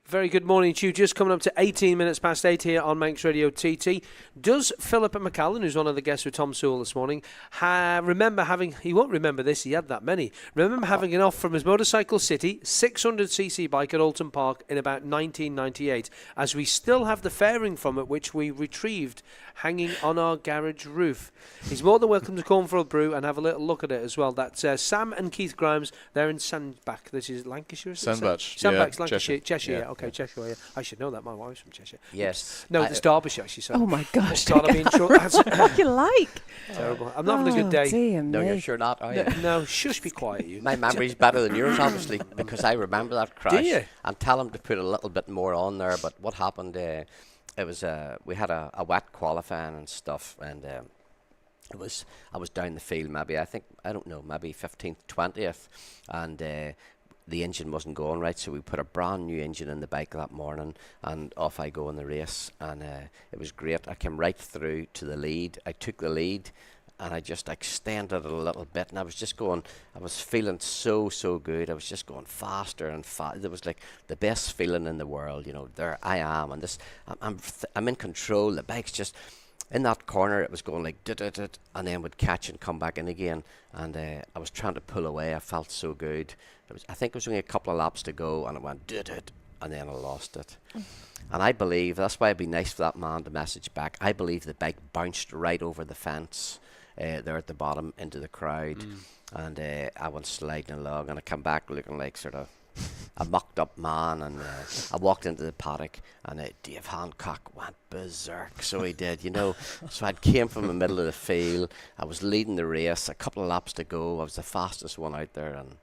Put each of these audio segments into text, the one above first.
Very good morning to you. Just coming up to 18 minutes past 8 here on Manx Radio TT. Does Philip McCallen, who's one of the guests with Tom Sewell this morning, remember having, he won't remember this, he had that many, remember having an off from his Motorcycle City 600cc bike at Alton Park in about 1998, as we still have the fairing from it, which we retrieved hanging on our garage roof. He's more than welcome to come for a brew and have a little look at it as well. That's Sam and Keith Grimes. They're in Sandbach. This is Lancashire, is it? Sandbach. Sandbach's Yeah, Lancashire. Cheshire, yeah. yeah. Okay, Cheshire. Yeah. I should know that. My wife's from Cheshire. Yes. No, it's Derbyshire, she said. Oh my gosh. God, I'm in trouble. That's What you like? terrible. I'm not having a good day. Dear No, me. you're sure not, are you? No, shush, be quiet, you. My memory's better than yours, obviously, because I remember that crash. Do you? And tell him to put a little bit more on there. But what happened? It was we had a wet qualifying and stuff, and I was down the field maybe I don't know, maybe 15th, 20th, and the engine wasn't going right, so we put a brand new engine in the bike that morning, and off I go in the race, and it was great. I came right through to the lead. I took the lead, and I just extended it a little bit, and I was feeling so good. I was just going faster and faster. It was like the best feeling in the world, there I am, and I'm in control. The bike's just in that corner. It was going like dit, and then would catch and come back in again, and I was trying to pull away. I felt so good. I think it was only a couple of laps to go, and it went dit, and then I lost it. And I believe that's why it'd be nice for that man to message back. I believe the bike bounced right over the fence there at the bottom into the crowd, and I went sliding along, and I come back looking like sort of a mucked up man, and I walked into the paddock, and Dave Hancock went berserk. So he did, So I came from the middle of the field. I was leading the race, a couple of laps to go. I was the fastest one out there, and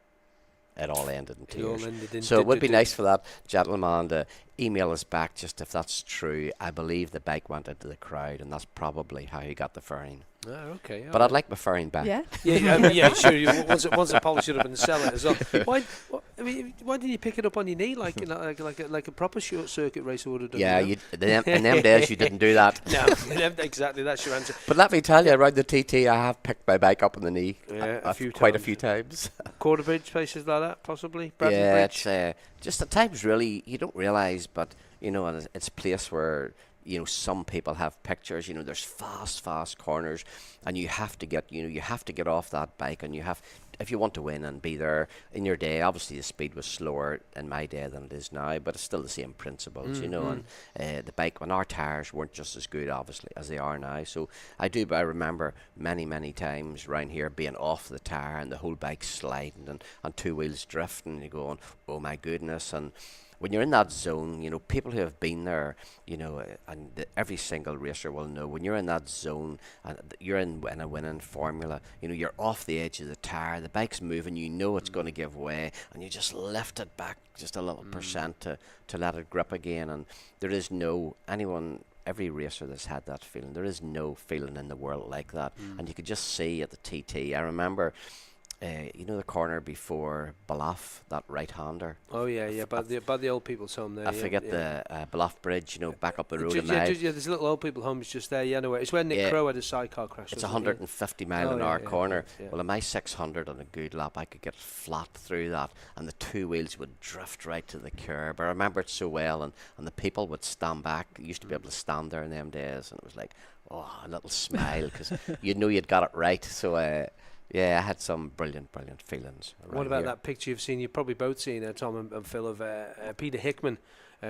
it all ended in tears. So it would be nice for that gentleman to email us back just if that's true. I believe the bike went into the crowd, and that's probably how he got the fairing. Oh, okay. But I'd like my fairing back. Yeah. Yeah, sure. Once it polish it up and sell it as well. Why didn't you pick it up on your knee like a proper short circuit racer would have done? Yeah, in them days you didn't do that. No, exactly. That's your answer. But let me tell you, around the TT, I have picked my bike up on the knee. Yeah, quite a few times. Quarterbridge, places like that, possibly. Bradley Bridge. Bridge. It's just at times really you don't realise, but and it's a place where some people have pictures. There's fast corners, and you have to get off that bike, and if you want to win and be there in your day. Obviously the speed was slower in my day than it is now, but it's still the same principles, and the bike, when our tires weren't just as good obviously as they are now. So I remember many times around here being off the tire and the whole bike sliding and two wheels drifting, and you're going, oh my goodness. And when you're in that zone, people who have been there, and every single racer will know, when you're in that zone and you're in a winning formula, you're off the edge of the tire, the bike's moving, it's going to give way, and you just lift it back just a little percent to let it grip again. And there is every racer that's had that feeling, there is no feeling in the world like that. And you could just see at the TT, I remember, the corner before Bluff, that right-hander. Oh yeah, by the old people's home there. I forget the Bluff Bridge, back up the road. There's little old people homes just there. Yeah, no, it's where Nick Crow had a sidecar crash. It's 150 mile an hour corner. Yeah. Well, in my 600 on a good lap, I could get flat through that, and the two wheels would drift right to the curb. I remember it so well, and the people would stand back. You used to be able to stand there in them days, and it was like, a little smile, because you'd got it right. So. Yeah, I had some brilliant feelings. What about here. that picture you've seen? You've probably both seen, Tom and Phil, of Peter Hickman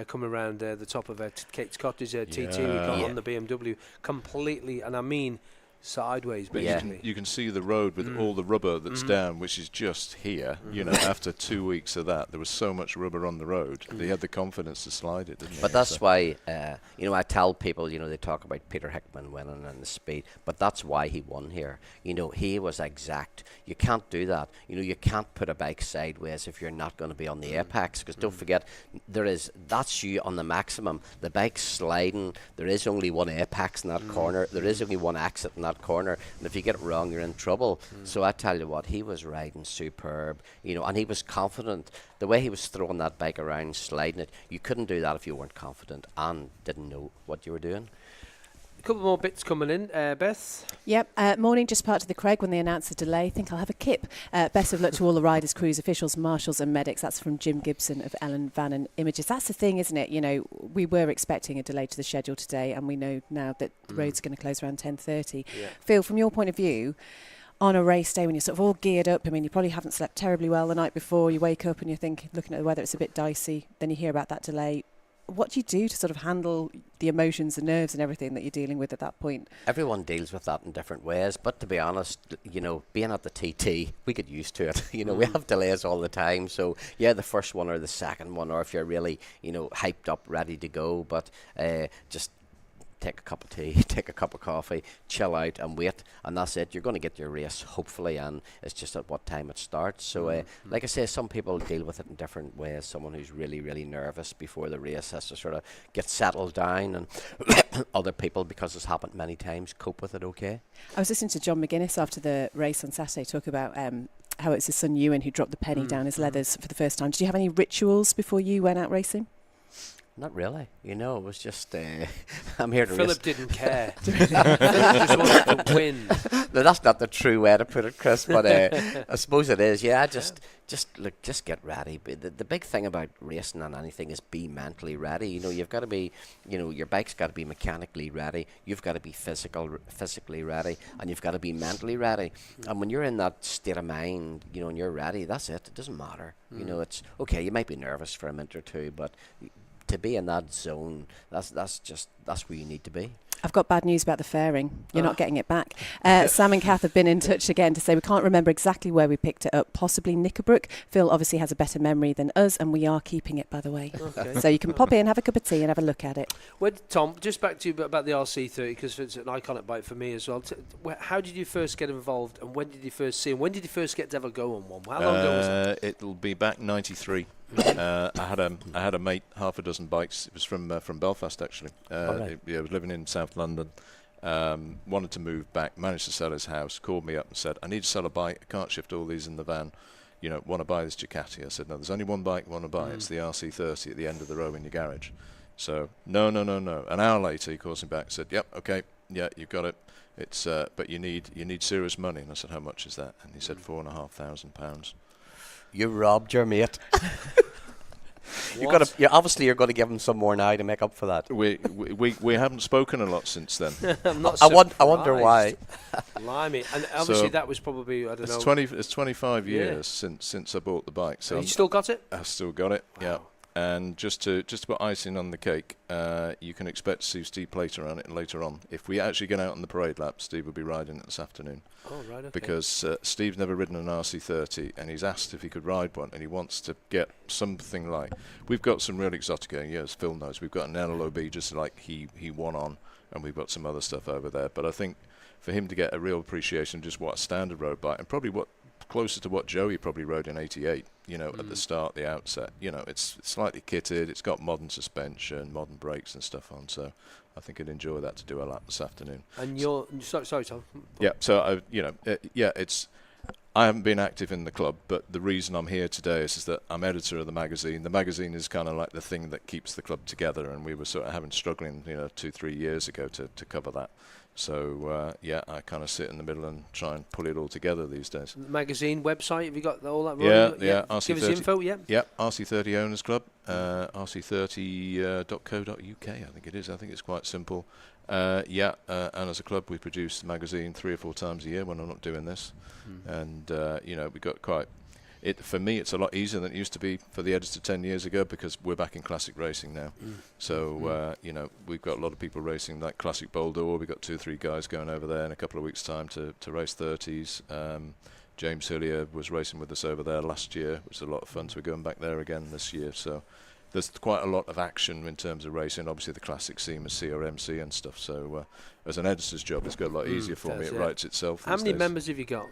coming around the top of Kate's Cottage TT we got on the BMW completely, and I mean sideways basically. You can see the road with all the rubber that's down, which is just here. After 2 weeks of that, there was so much rubber on the road. They had the confidence to slide it, didn't they? But that's why, I tell people, they talk about Peter Hickman winning and the speed, but that's why he won here. He was exact. You can't do that. You can't put a bike sideways if you're not going to be on the apex, because don't forget, that's you on the maximum. The bike's sliding. There is only one apex in that corner. There is only one exit in that corner, and if you get it wrong, you're in trouble. So I tell you what, he was riding superb, and he was confident. The way he was throwing that bike around, sliding it, you couldn't do that if you weren't confident and didn't know what you were doing. couple more bits coming in. Beth? Yep. Morning, just part of the Craig when they announced the delay. Think I'll have a kip. Best of luck to all the riders, crews, officials, marshals and medics. That's from Jim Gibson of Ellen Vannon Images. That's the thing, isn't it? You know, we were expecting a delay to the schedule today, and we know now that the road's going to close around 10:30. Yeah. Phil, from your point of view, on a race day when you're sort of all geared up, I mean, you probably haven't slept terribly well the night before, you wake up and you think, looking at the weather, it's a bit dicey, then you hear about that delay. What do you do to sort of handle the emotions, the nerves and everything that you're dealing with at that point? Everyone deals with that in different ways, but to be honest, you know, being at the TT, we get used to it. You know, we have delays all the time, so yeah, the first one or the second one, or if you're really, you know, hyped up, ready to go, but just take a cup of tea, take a cup of coffee, chill out and wait, and that's it. You're going to get your race, hopefully, and it's just at what time it starts. So, like I say, some people deal with it in different ways. Someone who's really, really nervous before the race has to sort of get settled down, and other people, because it's happened many times, cope with it okay. I was listening to John McGuinness after the race on Saturday talk about how it's his son Ewan who dropped the penny down his leathers for the first time. Did you have any rituals before you went out racing? Not really. You know, it was just, I'm here to Philip didn't care. Philip just wanted to win. No, that's not the true way to put it, Chris, but I suppose it is. Yeah, just get ready. But the big thing about racing and anything is be mentally ready. You know, you've got to be, you know, your bike's got to be mechanically ready. You've got to be physically ready, and you've got to be mentally ready. And when you're in that state of mind, you know, and you're ready, that's it. It doesn't matter. You know, it's okay. You might be nervous for a minute or two, but to be in that zone, that's where you need to be. I've got bad news about the fairing. You're not getting it back. Sam and Kath have been in touch again to say we can't remember exactly where we picked it up, possibly Knickerbrook. Phil obviously has a better memory than us, and we are keeping it, by the way. Okay. So you can pop in, have a cup of tea and have a look at it. Well, Tom, just back to you about the RC30, because it's an iconic bike for me as well. How did you first get involved, and when did you first see him? When did you first get to ever go on one? How long ago was it? It'll be back 93. I had a mate, half a dozen bikes. It was from Belfast, actually. He was living in South London. Wanted to move back, managed to sell his house, called me up and said, I need to sell a bike, I can't shift all these in the van, you know, want to buy this Ducati? I said, no, there's only one bike I want to buy, it's the RC30 at the end of the row in your garage. So, no. An hour later he calls me back and said, yep, okay, yeah, you've got it. It's but you need serious money. And I said, how much is that? And he said, £4,500. You robbed your mate. You're going to give him some more now to make up for that. We haven't spoken a lot since then. I'm not I wonder why. Blimey. And obviously that was probably, I don't know. It's 25 years since I bought the bike. So you still got it? I've still got it. Wow. Yeah. And just to put icing on the cake, you can expect to see Steve Plater on it later on. If we actually get out on the parade lap, Steve will be riding it this afternoon. Oh, right, okay. Because Steve's never ridden an RC30, and he's asked if he could ride one, and he wants to get something like... We've got some real Exotica, yeah, as Phil knows. We've got an LLOB just like he won on, and we've got some other stuff over there. But I think for him to get a real appreciation of just what a standard road bike, and probably what closer to what Joey probably rode in '88, you know, at the start, the outset. You know, it's slightly kitted, it's got modern suspension, modern brakes and stuff on, so I think I'd enjoy that to do a lap this afternoon. And you're... Sorry, Tom. Yeah, so, I haven't been active in the club, but the reason I'm here today is that I'm editor of the magazine. The magazine is kind of like the thing that keeps the club together, and we were sort of struggling, 2-3 years ago to cover that. So, I kind of sit in the middle and try and pull it all together these days. The magazine, website, have you got all that? Yeah. RC30. Give us the info, yeah. Yeah, RC30 Owners Club, rc30.co.uk, I think it is. I think it's quite simple. And as a club, we produce the magazine 3 or 4 times a year when I'm not doing this. And, we got quite... For me, it's a lot easier than it used to be for the editor 10 years ago, because we're back in classic racing now. So, we've got a lot of people racing like Classic Boulder. We've got 2 or 3 guys going over there in a couple of weeks' time to race 30s. James Hillier was racing with us over there last year, which was a lot of fun. So we're going back there again this year. So there's quite a lot of action in terms of racing. Obviously, the classic scene is CRMC and stuff. So as an editor's job, it's got a lot easier for me. It writes itself. How many members have you got?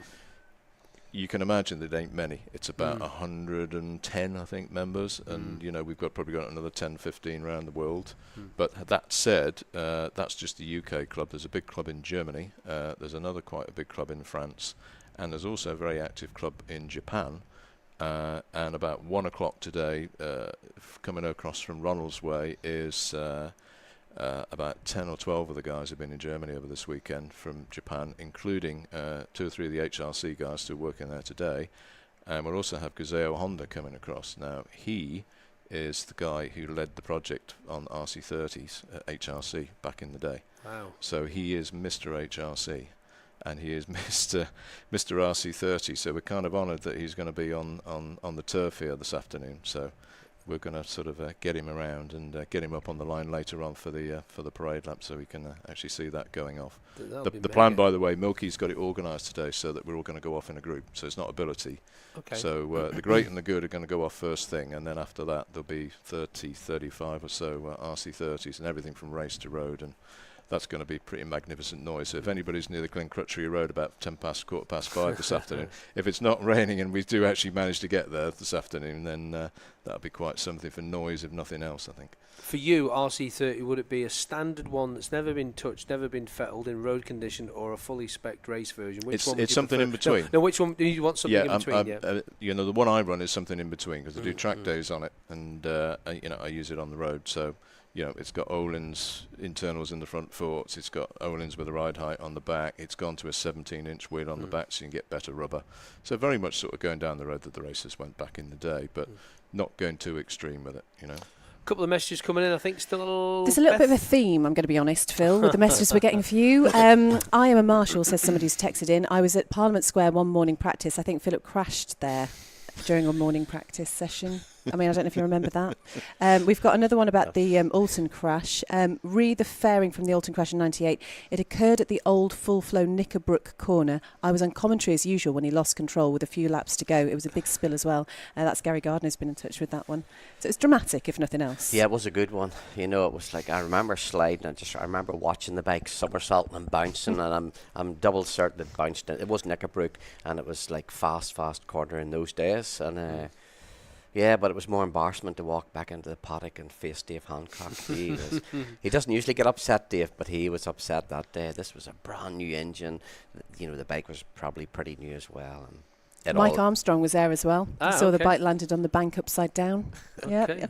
You can imagine there ain't many. It's about 110, I think, members, and we've probably got another 10, 15 around the world. But that said, that's just the UK club. There's a big club in Germany. There's another quite a big club in France, and there's also a very active club in Japan. And about 1 o'clock today, coming across from Ronald's Way, is About 10 or 12 of the guys have been in Germany over this weekend from Japan, including 2 or 3 of the HRC guys still working there today. And we'll also have Gazeo Honda coming across. Now, he is the guy who led the project on RC30s at HRC back in the day. Wow. So he is Mr. HRC. And he is Mr. RC30, so we're kind of honoured that he's going to be on the turf here this afternoon. So we're going to sort of get him around and get him up on the line later on for the parade lap, so we can actually see that going off. The plan, by the way, Milky's got it organised today so that we're all going to go off in a group. So it's not ability. Okay. So the great and the good are going to go off first thing, and then after that there'll be 30, 35 or so RC30s and everything from race to road, and that's going to be pretty magnificent noise. So if anybody's near the Glencrutchery Road about 5:10 this afternoon, if it's not raining and we do actually manage to get there this afternoon, then that'll be quite something for noise, if nothing else, I think. For you, RC30, would it be a standard one that's never been touched, never been fettled in road condition, or a fully spec'd race version? Which one would it's you something prefer? in between. No, which one do you want? Something in between? The one I run is something in between because I do track days on it, and I use it on the road. So it's got Öhlins internals in the front forks. It's got Öhlins with a ride height on the back. It's gone to a 17-inch wheel on the back, so you can get better rubber. So very much sort of going down the road that the racers went back in the day, but not going too extreme with it. A couple of messages coming in, I think. Still, there's a little bit of a theme, I'm going to be honest, Phil, with the messages we're getting for you. I am a marshal, says somebody who's texted in. I was at Parliament Square one morning practice. I think Philip crashed there during a morning practice session. I mean, I don't know if you remember that. We've got another one about the Alton crash. Reid the fairing from the Alton crash in 98. It occurred at the old full-flow Knickerbrook corner. I was on commentary as usual when he lost control with a few laps to go. It was a big spill as well. That's Gary Gardner's been in touch with that one. So it's dramatic, if nothing else. Yeah, it was a good one. It was like, I remember sliding. I remember watching the bike somersaulting and bouncing, and I'm double certain it bounced. It was Knickerbrook, and it was like fast corner in those days. And yeah, but it was more embarrassment to walk back into the paddock and face Dave Hancock. He doesn't usually get upset, Dave, but he was upset that day. This was a brand new engine. The bike was probably pretty new as well. And Mike Armstrong was there as well. The bike landed on the bank upside down. Okay,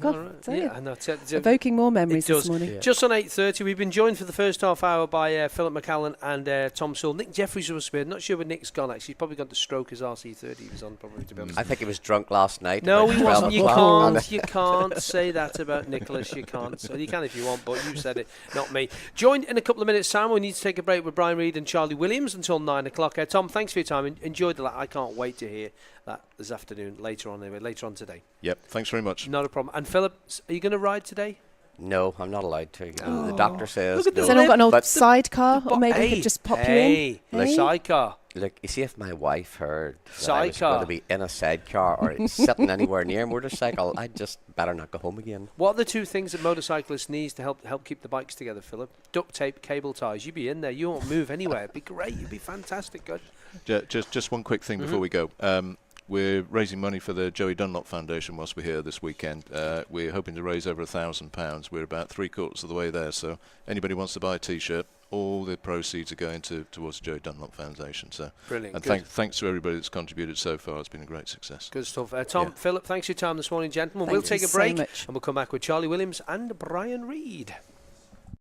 Evoking more memories this morning. Yeah. Just on 8:30, we've been joined for the first half hour by Philip McCallen and Tom Sewell. Nick Jefferies was here. Not sure where Nick's gone, actually. He's probably gone to stroke his RC30 he was on, probably, to be honest. I think he was drunk last night. No, he wasn't. You can't say that about Nicholas. You can't. So you can if you want, but you said it, not me. Joined in a couple of minutes' time. We need to take a break with Brian Reid and Charlie Williams until 9 o'clock. Tom, thanks for your time. Enjoyed the I can't wait to hear that this afternoon, later on today. Yep, thanks very much. Not a problem. And Philip, are you going to ride today? No, I'm not allowed to. The doctor says no. Has anyone got an old sidecar, or maybe he could just pop you in? Sidecar. Look, you see, if my wife heard that I was going to be in a sidecar or sitting anywhere near a motorcycle, I'd just better not go home again. What are the two things that motorcyclists need to help keep the bikes together, Philip? Duct tape, cable ties. You'd be in there. You won't move anywhere. It'd be great. You'd be fantastic. Good. Just one quick thing before we go. We're raising money for the Joey Dunlop Foundation whilst we're here this weekend. We're hoping to raise over £1,000. We're about 3/4 of the way there. So anybody wants to buy a T-shirt, all the proceeds are going towards the Joey Dunlop Foundation. So brilliant. And thanks to everybody that's contributed so far. It's been a great success. Good stuff. Tom, Philip, thanks for your time this morning, gentlemen. We'll take a break and we'll come back with Charlie Williams and Brian Reid.